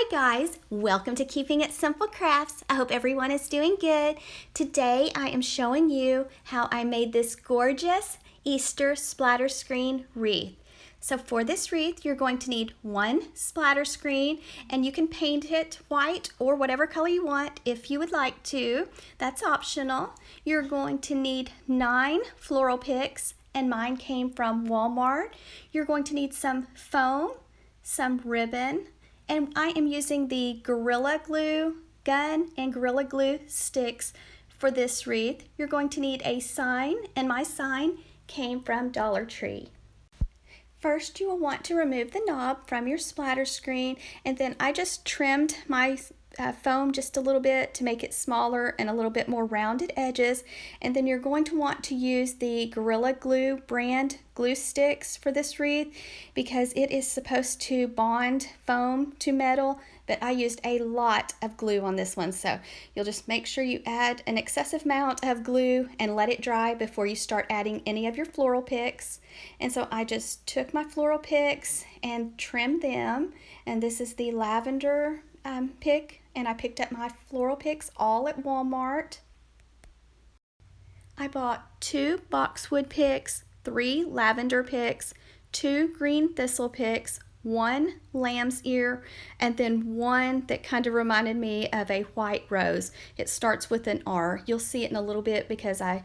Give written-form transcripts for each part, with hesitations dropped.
Hi guys, welcome to Keeping It Simple Crafts. I hope everyone is doing good. Today I am showing you how I made this gorgeous Easter splatter screen wreath. So for this wreath you're going to need one splatter screen, and you can paint it white or whatever color you want if you would like to. That's optional. You're going to need 9 floral picks, and mine came from Walmart. You're going to need some foam, some ribbon, and I am using the Gorilla Glue gun and Gorilla Glue sticks for this wreath. You're going to need a sign, and my sign came from Dollar Tree. First, you will want to remove the knob from your splatter screen, and then I just trimmed my foam just a little bit to make it smaller and a little bit more rounded edges. And then you're going to want to use the Gorilla Glue brand glue sticks for this wreath because it is supposed to bond foam to metal, but I used a lot of glue on this one, so you'll just make sure you add an excessive amount of glue and let it dry before you start adding any of your floral picks. And so I just took my floral picks and trimmed them, and this is the lavender pick, and I picked up my floral picks all at Walmart. I bought 2 boxwood picks, 3 lavender picks, 2 green thistle picks, 1 lamb's ear, and then 1 that kind of reminded me of a white rose. It starts with an R. You'll see it in a little bit because I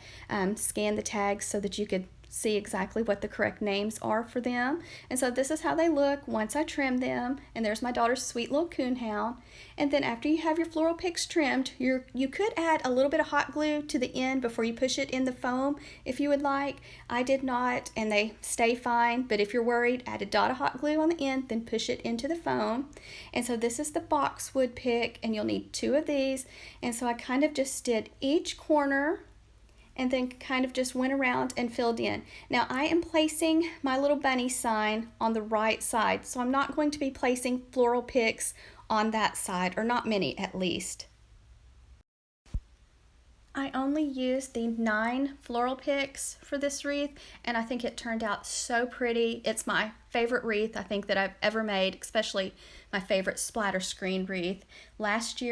scanned the tags so that you could see exactly what the correct names are for them. And so this is how they look once I trim them. And there's my daughter's sweet little coonhound. And then after you have your floral picks trimmed, you could add a little bit of hot glue to the end before you push it in the foam if you would like. I did not, and they stay fine, but if you're worried, add a dot of hot glue on the end, then push it into the foam. And so this is the boxwood pick, and you'll need 2 of these. And so I kind of just did each corner and then kind of just went around and filled in. Now I am placing my little bunny sign on the right side, so I'm not going to be placing floral picks on that side, or not many at least. I only used the 9 floral picks for this wreath, and I think it turned out so pretty. It's my favorite wreath I think that I've ever made, especially my favorite splatter screen wreath. Last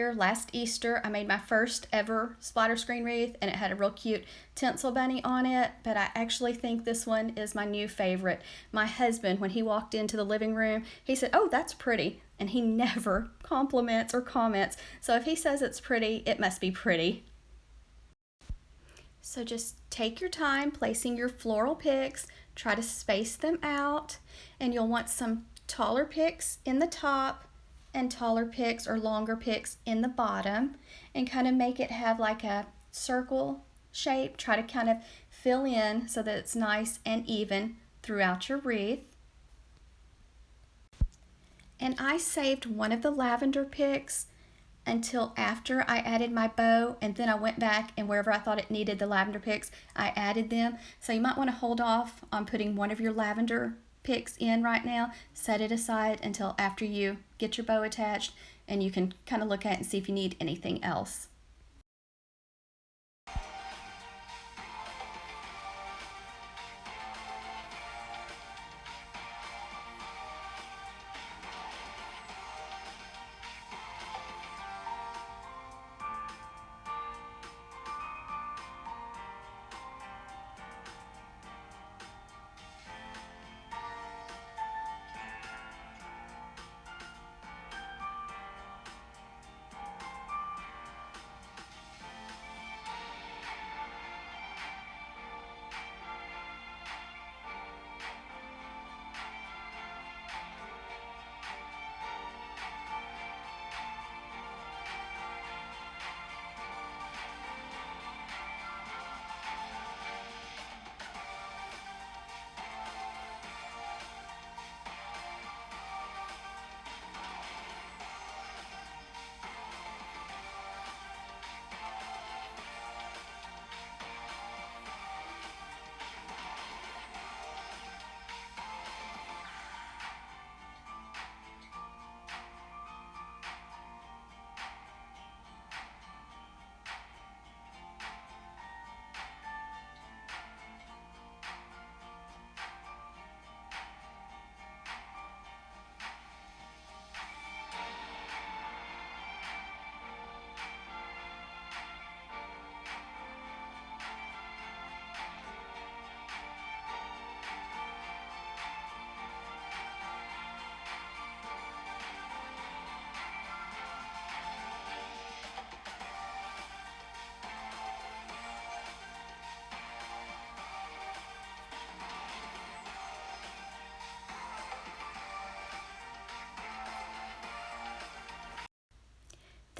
Easter, I made my first ever splatter screen wreath, and it had a real cute tinsel bunny on it, but I actually think this one is my new favorite. My husband, when he walked into the living room, he said, "Oh, that's pretty," and he never compliments or comments, so if he says it's pretty, it must be pretty. So just take your time placing your floral picks, try to space them out, and you'll want some taller picks in the top and taller picks or longer picks in the bottom, and kind of make it have like a circle shape. Try to kind of fill in so that it's nice and even throughout your wreath. And I saved one of the lavender picks until after I added my bow, and then I went back and wherever I thought it needed the lavender picks, I added them. So you might want to hold off on putting one of your lavender picks in right now. Set it aside until after you get your bow attached, and you can kind of look at it and see if you need anything else.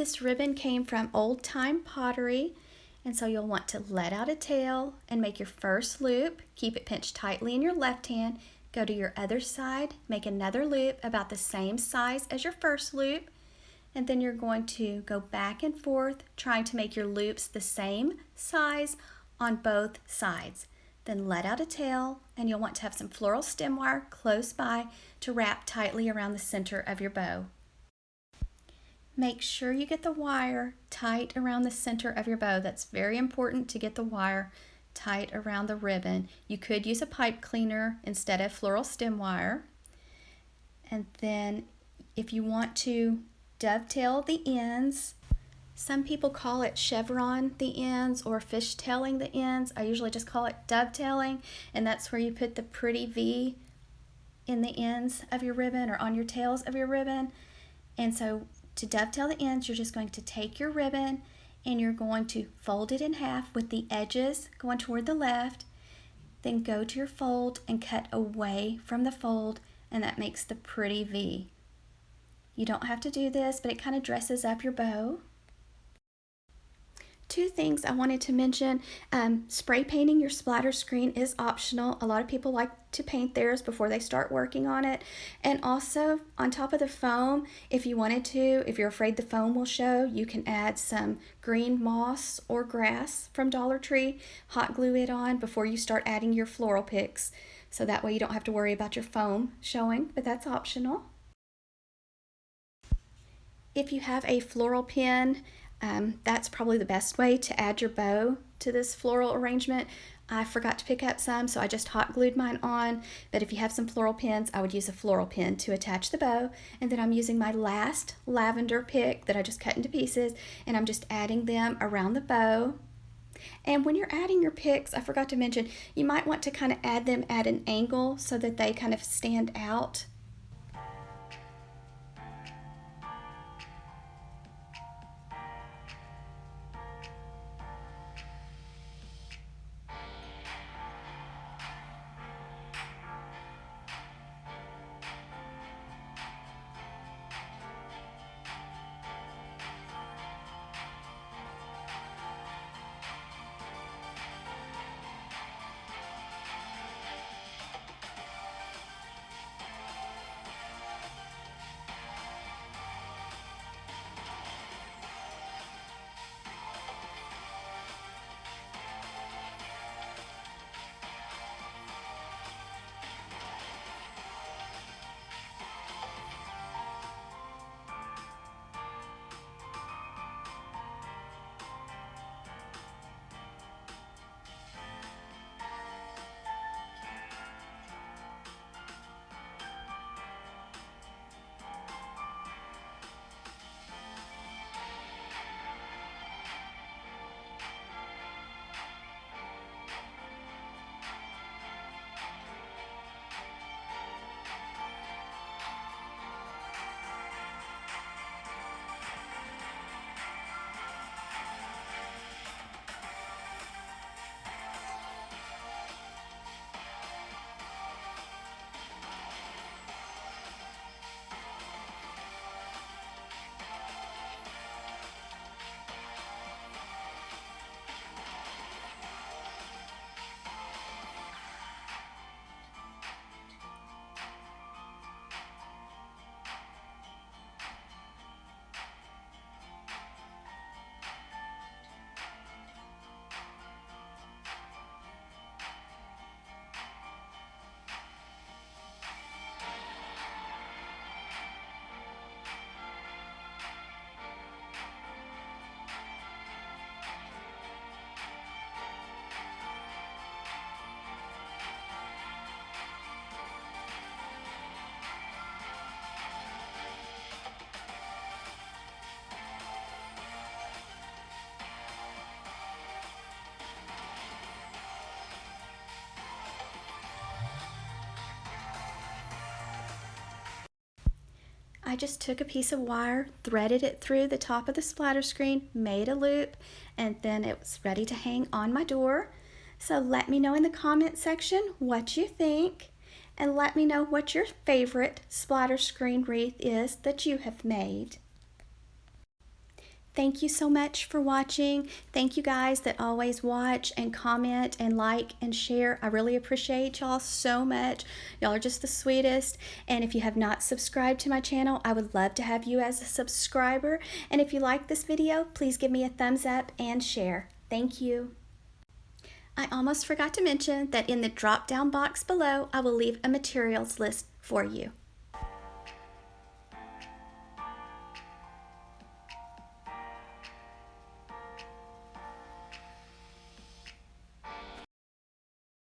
This ribbon came from old time pottery, and so you'll want to let out a tail and make your first loop. Keep it pinched tightly in your left hand. Go to your other side, make another loop about the same size as your first loop, and then you're going to go back and forth trying to make your loops the same size on both sides. Then let out a tail, and you'll want to have some floral stem wire close by to wrap tightly around the center of your bow. Make sure you get the wire tight around the center of your bow. That's very important to get the wire tight around the ribbon. You could use a pipe cleaner instead of floral stem wire. And then if you want to dovetail the ends, some people call it chevron the ends or fishtailing the ends. I usually just call it dovetailing, and that's where you put the pretty V in the ends of your ribbon or on your tails of your ribbon. And so to dovetail the ends, you're just going to take your ribbon and you're going to fold it in half with the edges going toward the left, then go to your fold and cut away from the fold, and that makes the pretty V. You don't have to do this, but it kind of dresses up your bow. Two things I wanted to mention. Spray painting your splatter screen is optional. A lot of people like to paint theirs before they start working on it. And also on top of the foam, if you wanted to, if you're afraid the foam will show, you can add some green moss or grass from Dollar Tree, hot glue it on before you start adding your floral picks. So that way you don't have to worry about your foam showing, but that's optional. If you have a floral pin, that's probably the best way to add your bow to this floral arrangement. I forgot to pick up some, so I just hot glued mine on, but if you have some floral pins, I would use a floral pin to attach the bow. And then I'm using my last lavender pick that I just cut into pieces, and I'm just adding them around the bow. And when you're adding your picks, I forgot to mention, you might want to kind of add them at an angle so that they kind of stand out. I just took a piece of wire, threaded it through the top of the splatter screen, made a loop, and then it was ready to hang on my door. So let me know in the comment section what you think, and let me know what your favorite splatter screen wreath is that you have made. Thank you so much for watching. Thank you guys that always watch and comment and like and share. I really appreciate y'all so much. Y'all are just the sweetest. And if you have not subscribed to my channel, I would love to have you as a subscriber. And if you like this video, please give me a thumbs up and share. Thank you. I almost forgot to mention that in the drop-down box below, I will leave a materials list for you.